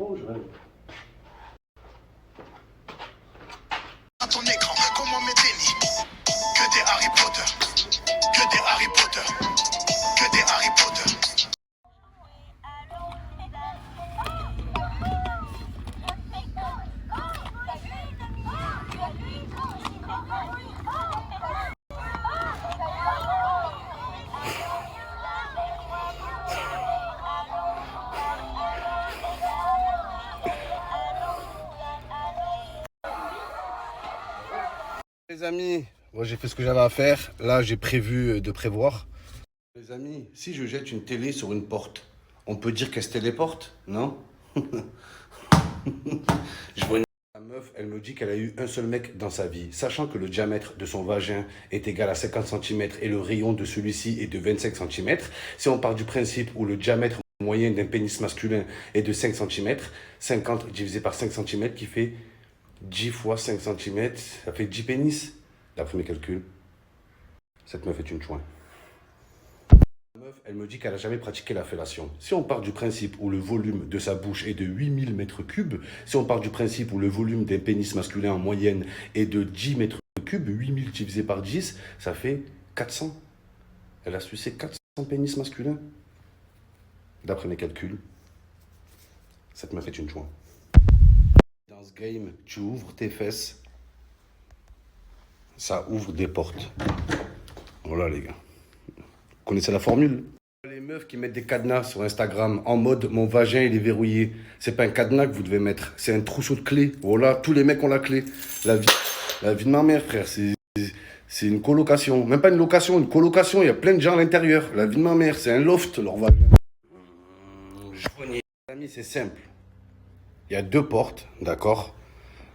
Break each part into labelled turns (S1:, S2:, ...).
S1: l'endroit où je rêve.
S2: À ton écran, comment mes dénis? Que des Harry Potter, que des Harry Potter, que des Harry Potter.
S1: Les amis, moi j'ai fait ce que j'avais à faire. Là, j'ai prévu de prévoir. Les amis, si je jette une télé sur une porte, on peut dire qu'elle se téléporte, non? Je vois la meuf, elle me dit qu'elle a eu un seul mec dans sa vie, sachant que le diamètre de son vagin est égal à 50 cm et le rayon de celui-ci est de 25 cm. Si on part du principe où le diamètre moyen d'un pénis masculin est de 5 cm, 50 divisé par 5 cm qui fait 10 fois 5 cm, ça fait 10 pénis. D'après mes calculs, cette meuf est une chouin. La meuf, elle me dit qu'elle n'a jamais pratiqué la fellation. Si on part du principe où le volume de sa bouche est de 8000 mètres cubes, si on part du principe où le volume d'un pénis masculin en moyenne est de 10 mètres cubes, 8000 divisé par 10, ça fait 400. Elle a sucé 400 pénis masculins. D'après mes calculs, cette meuf est une chouin. Dans ce game, tu ouvres tes fesses, ça ouvre des portes. Voilà les gars. Vous connaissez la formule? Les meufs qui mettent des cadenas sur Instagram en mode mon vagin il est verrouillé. C'est pas un cadenas que vous devez mettre, c'est un trousseau de clés. Voilà, tous les mecs ont la clé. La vie de ma mère, frère, c'est une colocation. Même pas une location, une colocation. Il y a plein de gens à l'intérieur. La vie de ma mère, c'est un loft, leur vagin. Les amis, c'est simple. Il y a deux portes, d'accord?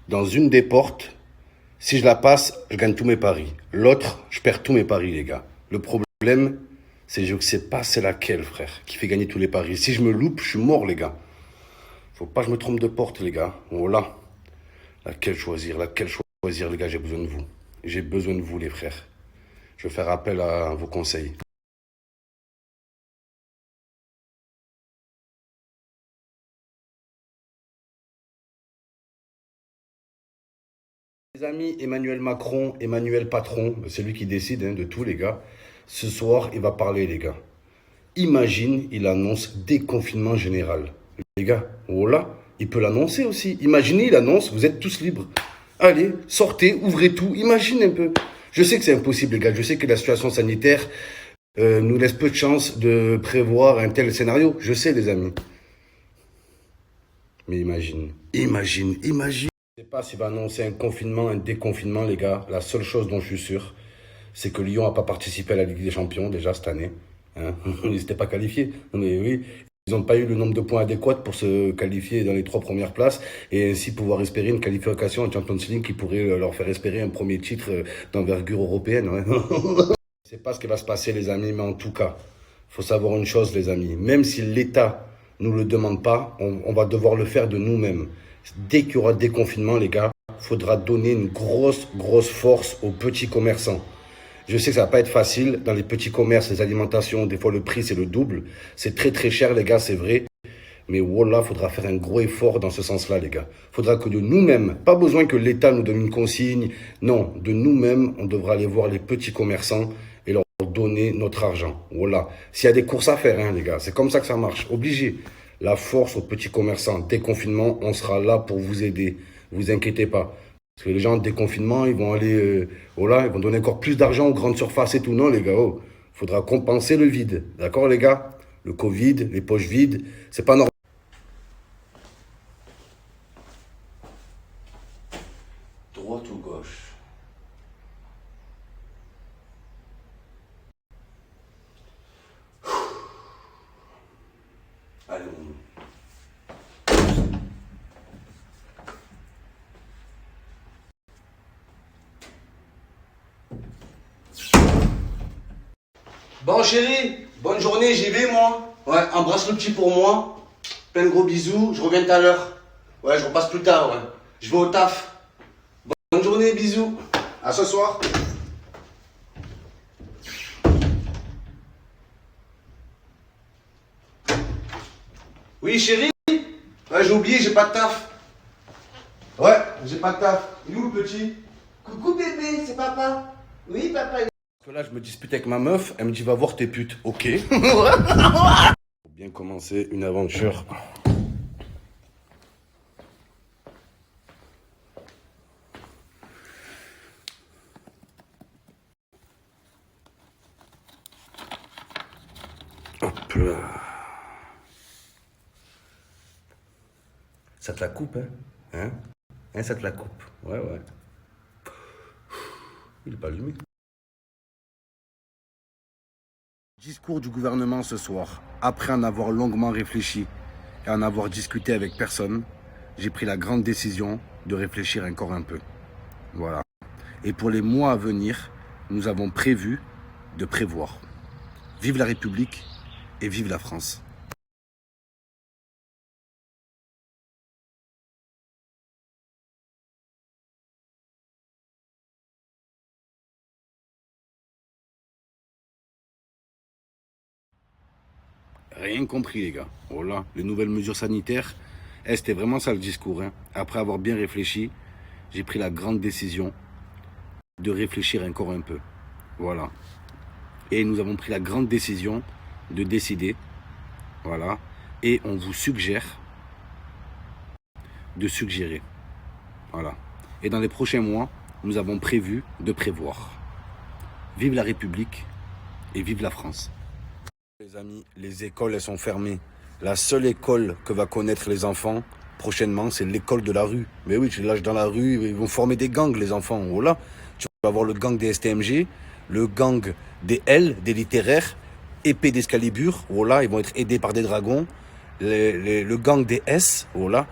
S1: Dans une des portes, si je la passe, je gagne tous mes paris. L'autre, je perds tous mes paris, les gars. Le problème, c'est que je ne sais pas c'est laquelle, frère, qui fait gagner tous les paris. Si je me loupe, je suis mort, les gars. Faut pas que je me trompe de porte, les gars. Voilà. Laquelle choisir, les gars, j'ai besoin de vous. J'ai besoin de vous, les frères. Je vais faire appel à vos conseils. Les amis, Emmanuel Macron, Emmanuel Patron, c'est lui qui décide de tout, les gars. Ce soir, il va parler, les gars. Imagine, il annonce déconfinement général. Les gars, voilà, il peut l'annoncer aussi. Imaginez, il annonce, vous êtes tous libres. Allez, sortez, ouvrez tout, imagine un peu. Je sais que c'est impossible, les gars. Je sais que la situation sanitaire nous laisse peu de chance de prévoir un tel scénario. Je sais, les amis. Mais imagine. Je ne sais pas s'il va annoncer un confinement, un déconfinement, les gars. La seule chose dont je suis sûr, c'est que Lyon n'a pas participé à la Ligue des Champions déjà cette année. Hein. Ils n'étaient pas qualifiés. Mais oui, ils n'ont pas eu le nombre de points adéquats pour se qualifier dans les 3 premières places et ainsi pouvoir espérer une qualification en Champions League qui pourrait leur faire espérer un premier titre d'envergure européenne. Ouais. Je ne sais pas ce qui va se passer, les amis, mais en tout cas, il faut savoir une chose, les amis. Même si l'État ne nous le demande pas, on va devoir le faire de nous-mêmes. Dès qu'il y aura déconfinement, les gars, il faudra donner une grosse force aux petits commerçants. Je sais que ça va pas être facile. Dans les petits commerces, les alimentations, des fois le prix c'est le double. C'est très cher, les gars, c'est vrai. Mais voilà, faudra faire un gros effort dans ce sens-là, les gars. Faudra que de nous-mêmes, pas besoin que l'État nous donne une consigne. Non, de nous-mêmes, on devra aller voir les petits commerçants et leur donner notre argent. Voilà. S'il y a des courses à faire, hein, les gars, c'est comme ça que ça marche. Obligé. La force aux petits commerçants. Déconfinement, on sera là pour vous aider. Vous inquiétez pas. Parce que les gens en déconfinement, ils vont aller, voilà, ils vont donner encore plus d'argent aux grandes surfaces et tout. Non, les gars, oh, faudra compenser le vide. D'accord, les gars? Le Covid, les poches vides, c'est pas normal. Droite ou gauche? Allez, bon chérie, bonne journée, j'y vais moi. Ouais, embrasse le petit pour moi. Plein de gros bisous, je reviens tout à l'heure. Ouais, je repasse plus tard, ouais. Je vais au taf. Bonne journée, bisous. À ce soir. Oui chérie? Ouais, Ouais, j'ai oublié, j'ai pas de taf. Ouais, j'ai pas de taf. Il est où le petit?
S3: Coucou bébé, c'est papa. Oui, papa.
S1: Parce que là, je me dispute avec ma meuf, elle me dit va voir tes putes. Ok. Pour bien commencer une aventure. Hop là. Ça te la coupe, hein? Hein, ça te la coupe. Ouais, ouais. Il est pas allumé. Discours du gouvernement ce soir. Après en avoir longuement réfléchi et en avoir discuté avec personne, j'ai pris la grande décision de réfléchir encore un peu. Voilà. Et pour les mois à venir, nous avons prévu de prévoir. Vive la République et vive la France. Rien compris les gars. Voilà, les nouvelles mesures sanitaires, c'était vraiment ça le discours. Après avoir bien réfléchi, j'ai pris la grande décision de réfléchir encore un peu. Voilà. Et nous avons pris la grande décision de décider. Voilà. Et on vous suggère de suggérer. Voilà. Et dans les prochains mois, nous avons prévu de prévoir. Vive la République et vive la France. Les amis, les écoles, elles sont fermées. La seule école que va connaître les enfants prochainement, c'est l'école de la rue. Mais oui, tu les lâches dans la rue, ils vont former des gangs, les enfants. Voilà. Tu vas avoir le gang des STMG, le gang des L, des littéraires, épée d'Excalibur. Voilà, ils vont être aidés par des dragons. Le gang des S, voilà.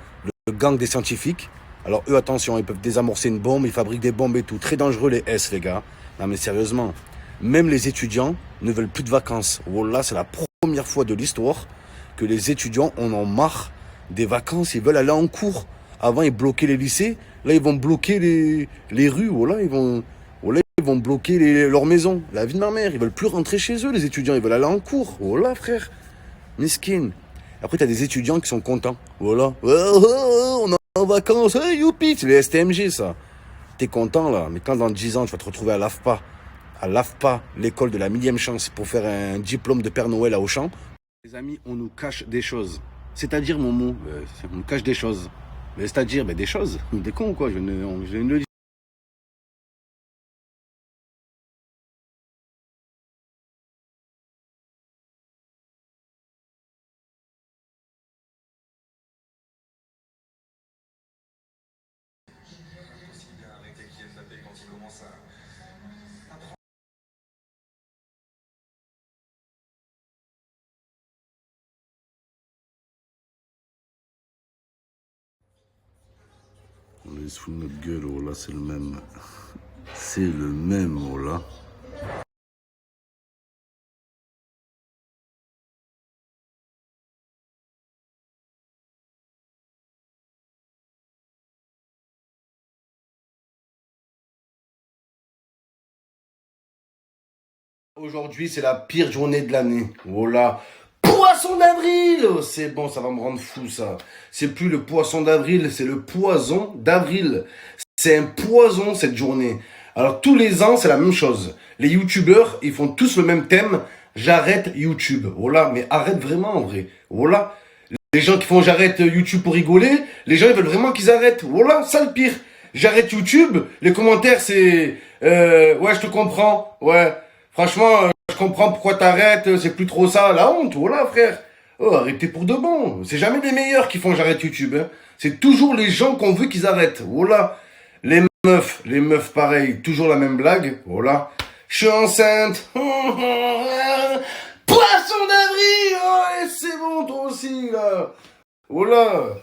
S1: Le gang des scientifiques. Alors eux, attention, ils peuvent désamorcer une bombe, ils fabriquent des bombes et tout. Très dangereux les S, les gars. Non mais sérieusement. Même les étudiants ne veulent plus de vacances. Voilà, c'est la première fois de l'histoire que les étudiants en ont marre des vacances. Ils veulent aller en cours. Avant, ils bloquaient les lycées. Là, ils vont bloquer les rues. Voilà, ils vont bloquer leurs maisons. La vie de ma mère. Ils veulent plus rentrer chez eux, les étudiants. Ils veulent aller en cours. Voilà, frère. Miskin. Après, tu as des étudiants qui sont contents. Voilà. On est en vacances. Hey, youpi. C'est les STMG, ça. T'es content, là. Mais quand dans 10 ans, tu vas te retrouver à l'AFPA, l'école de la 1000e chance, pour faire un diplôme de Père Noël à Auchan. Les amis, on nous cache des choses. C'est-à-dire, mon mot, on nous cache des choses. Mais c'est-à-dire, des choses. Des cons, quoi. Je viens de le dire. On se fout de notre gueule, oh là, c'est le même. C'est le même, oh là. Aujourd'hui, c'est la pire journée de l'année. Oh là. Poisson d'avril! Oh, c'est bon, ça va me rendre fou, ça. C'est plus le poisson d'avril, c'est le poison d'avril. C'est un poison, cette journée. Alors, tous les ans, c'est la même chose. Les youtubeurs, ils font tous le même thème. J'arrête YouTube. Voilà, mais arrête vraiment, en vrai. Voilà. Les gens qui font j'arrête YouTube pour rigoler, les gens, ils veulent vraiment qu'ils arrêtent. Voilà, ça le pire. J'arrête YouTube. Les commentaires, c'est... ouais, je te comprends. Ouais. Franchement, je comprends pourquoi t'arrêtes. C'est plus trop ça. La honte. Voilà, frère. Oh, arrêtez pour de bon. C'est jamais les meilleurs qui font j'arrête YouTube. Hein. C'est toujours les gens qu'on veut qu'ils arrêtent. Voilà. Les meufs pareil, toujours la même blague. Voilà. Je suis enceinte. Poisson d'avril. Oh, c'est bon, toi aussi, là. Voilà.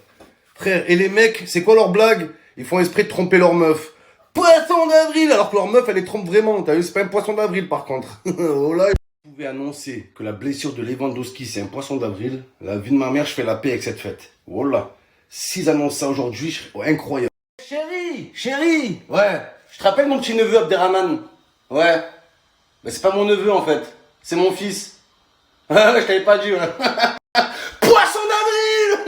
S1: Frère, et les mecs, c'est quoi leur blague? Ils font esprit de tromper leur meuf. Poisson d'avril, alors que leur meuf, elle les trompe vraiment. T'as vu, c'est pas un poisson d'avril, par contre. Voilà. Vous pouvez annoncer que la blessure de Lewandowski, c'est un poisson d'avril. La vie de ma mère, je fais la paix avec cette fête. Voilà. S'ils annoncent ça aujourd'hui, incroyable. Chérie, ouais. Je te rappelle mon petit neveu Abderrahman. Ouais. Mais c'est pas mon neveu, en fait. C'est mon fils. Je t'avais pas dit, ouais. Poisson d'avril!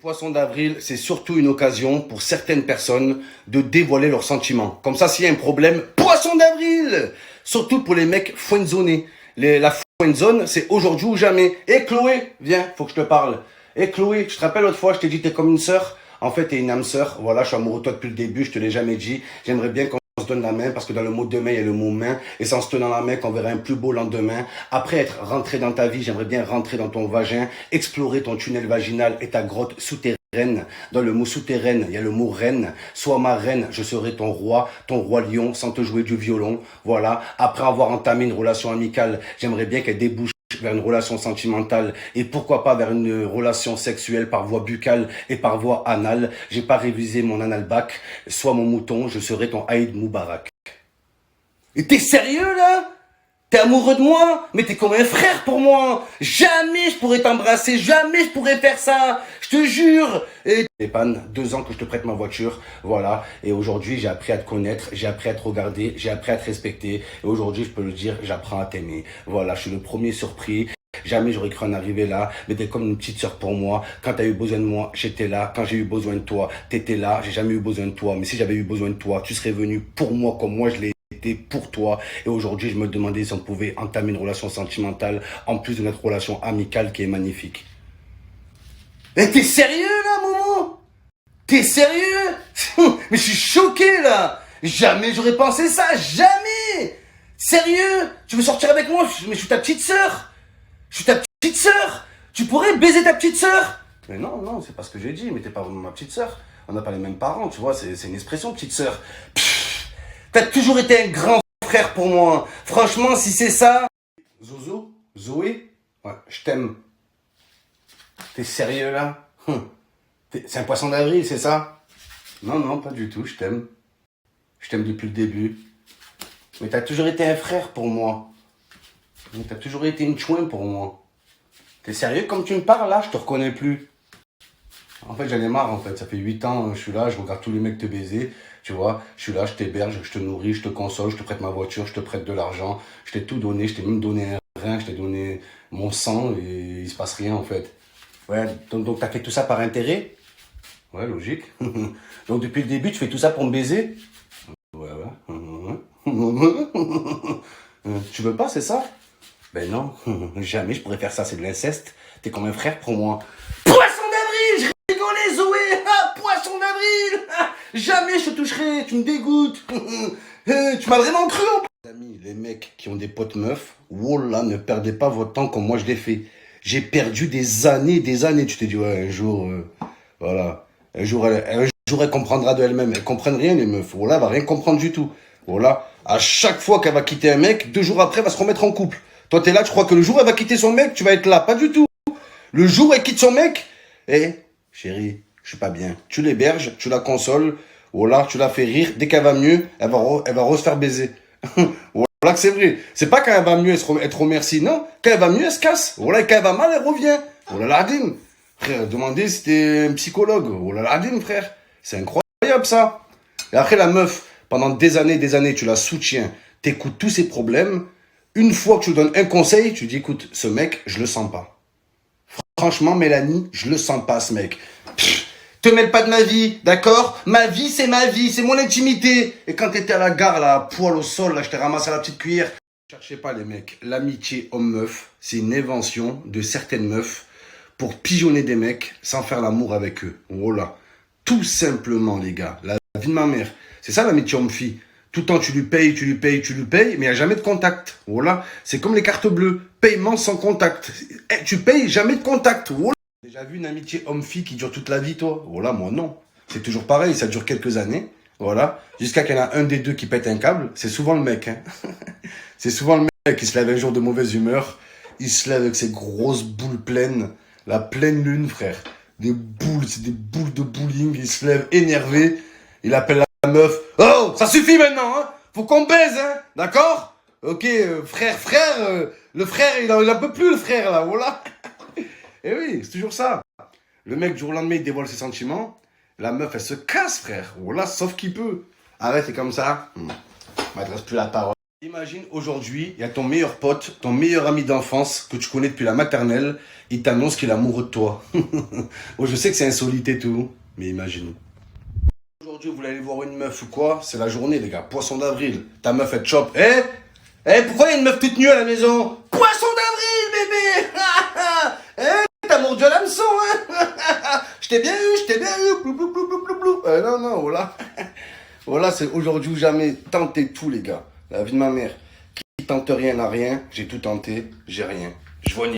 S1: Poisson d'avril, c'est surtout une occasion pour certaines personnes de dévoiler leurs sentiments. Comme ça, s'il y a un problème, Poisson d'avril! Surtout pour les mecs friendzonés. La friendzone, c'est aujourd'hui ou jamais. Et Chloé, viens, faut que je te parle. Et Chloé, je te rappelle l'autre fois, je t'ai dit t'es comme une sœur. En fait, t'es une âme sœur. Voilà, je suis amoureux de toi depuis le début, je te l'ai jamais dit. J'aimerais bien qu'on se donne la main, parce que dans le mot demain, il y a le mot main. Et c'est en se tenant la main qu'on verra un plus beau lendemain. Après être rentré dans ta vie, j'aimerais bien rentrer dans ton vagin, explorer ton tunnel vaginal et ta grotte souterraine. Dans le mot souterraine, il y a le mot reine. Sois ma reine, je serai ton roi lion, sans te jouer du violon. Voilà. Après avoir entamé une relation amicale, j'aimerais bien qu'elle débouche vers une relation sentimentale et pourquoi pas vers une relation sexuelle par voie buccale et par voie anale. J'ai pas révisé mon analbac. Sois mon mouton, je serai ton Aïd Moubarak. Et t'es sérieux là? T'es amoureux de moi? Mais t'es comme un frère pour moi. Jamais je pourrais t'embrasser, jamais je pourrais faire ça. Je te jure. Et Stéphane, 2 ans que je te prête ma voiture, voilà. Et aujourd'hui, j'ai appris à te connaître, j'ai appris à te regarder, j'ai appris à te respecter. Et aujourd'hui, je peux le dire, j'apprends à t'aimer. Voilà, je suis le premier surpris. Jamais j'aurais cru en arriver là, mais t'es comme une petite sœur pour moi. Quand t'as eu besoin de moi, j'étais là. Quand j'ai eu besoin de toi, t'étais là. J'ai jamais eu besoin de toi, mais si j'avais eu besoin de toi, tu serais venu pour moi comme moi je l'ai été pour toi. Et aujourd'hui, je me demandais si on pouvait entamer une relation sentimentale en plus de notre relation amicale qui est magnifique. Mais t'es sérieux là, Momo? T'es sérieux? Mais je suis choqué là. Jamais j'aurais pensé ça, jamais. Sérieux? Tu veux sortir avec moi? Mais je suis ta petite sœur. Je suis ta petite sœur. Tu pourrais baiser ta petite sœur? Mais non, non, c'est pas ce que j'ai dit. Mais t'es pas vraiment ma petite sœur. On n'a pas les mêmes parents, tu vois. C'est une expression, petite sœur. T'as toujours été un grand frère pour moi. Franchement, si c'est ça... Zozo? Zoé? Ouais, je t'aime. T'es sérieux là? C'est un poisson d'avril, c'est ça? Non, non, pas du tout, je t'aime. Je t'aime depuis le début. Mais t'as toujours été un frère pour moi. T'as toujours été une chouin pour moi. T'es sérieux comme tu me parles là? Je te reconnais plus. En fait, j'en ai marre en fait. Ça fait 8 ans, je suis là, je regarde tous les mecs te baiser. Tu vois, je suis là, je t'héberge, je te nourris, je te console, je te prête ma voiture, je te prête de l'argent. Je t'ai tout donné, je t'ai même donné un rein, je t'ai donné mon sang et il se passe rien en fait. Ouais, donc t'as fait tout ça par intérêt? Ouais, logique. Donc depuis le début, tu fais tout ça pour me baiser? Ouais, ouais. Tu veux pas, c'est ça? Ben non, jamais je pourrais faire ça, c'est de l'inceste. T'es comme un frère pour moi. Poisson d'avril, je rigolais Zoé. Ah, poisson d'avril. Ah, jamais je te toucherai, tu me dégoûtes. Tu m'as vraiment cru en plus. Amis, les mecs qui ont des potes meufs, wallah, ne perdez pas votre temps comme moi je l'ai fait. J'ai perdu des années. Tu t'es dit, ouais, un jour, voilà. Un jour, elle comprendra de elle-même. Elles comprennent rien, les meufs. Voilà, elle va rien comprendre du tout. Voilà. À chaque fois qu'elle va quitter un mec, 2 jours après, elle va se remettre en couple. Toi, t'es là, tu crois que le jour où elle va quitter son mec, tu vas être là. Pas du tout. Le jour où elle quitte son mec, chérie, je suis pas bien. Tu l'héberges, tu la consoles. Voilà, tu la fais rire. Dès qu'elle va mieux, elle va se faire baiser. Voilà que c'est vrai. C'est pas quand elle va mieux, elle te remercie. Non, quand elle va mieux, elle se casse. Voilà, et quand elle va mal, elle revient. Voilà l'adine. Frère, demandez si t'es un psychologue. Voilà l'adine, frère. C'est incroyable, ça. Et après, la meuf, pendant des années, tu la soutiens. T'écoutes tous ses problèmes. Une fois que tu lui donnes un conseil, tu dis, écoute, ce mec, je le sens pas. Franchement, Mélanie, je le sens pas, ce mec. Te mêle pas de ma vie, d'accord? Ma vie, c'est mon intimité. Et quand t'étais à la gare, là, poil au sol, là, je t'ai ramassé à la petite cuillère. Cherchez pas, les mecs. L'amitié homme-meuf, c'est une invention de certaines meufs pour pigeonner des mecs sans faire l'amour avec eux. Voilà. Tout simplement, les gars. La vie de ma mère. C'est ça, l'amitié homme-fille. Tout le temps, tu lui payes, mais il n'y a jamais de contact. Voilà. C'est comme les cartes bleues. Paiement sans contact. Tu payes, jamais de contact. Voilà. Déjà vu une amitié homme-fille qui dure toute la vie, toi? Voilà, moi, non. C'est toujours pareil, ça dure quelques années. Voilà. Jusqu'à qu'il y en a un des deux qui pète un câble. C'est souvent le mec, hein. C'est souvent le mec qui se lève un jour de mauvaise humeur. Il se lève avec ses grosses boules pleines. La pleine lune, frère. Des boules, c'est des boules de bowling. Il se lève énervé. Il appelle la meuf. Oh, ça suffit maintenant, hein. Faut qu'on baise, hein. D'accord? Ok, frère, le frère, il en peut plus, le frère, là, voilà. Et oui, c'est toujours ça. Le mec, du jour au lendemain, il dévoile ses sentiments. La meuf, elle se casse, frère. Voilà, sauf qu'il peut. Arrête, c'est comme ça. M'adresse plus la parole. Imagine aujourd'hui, il y a ton meilleur pote, ton meilleur ami d'enfance que tu connais depuis la maternelle, il t'annonce qu'il est amoureux de toi. Bon, je sais que c'est insolite et tout, mais imagine. Aujourd'hui, vous voulez aller voir une meuf ou quoi? C'est la journée, les gars. Poisson d'avril. Ta meuf, elle te chope. Pourquoi il y a une meuf toute nue à la maison? Poisson d'avril, bébé. T'as mordu à l'hameçon, hein? Je t'ai bien eu. Blou, blou, blou, blou, blou, blou. Non, voilà. Voilà, c'est aujourd'hui ou jamais. Tentez tout, les gars. La vie de ma mère. Qui tente rien n'a rien. J'ai tout tenté, j'ai rien. Je vois ni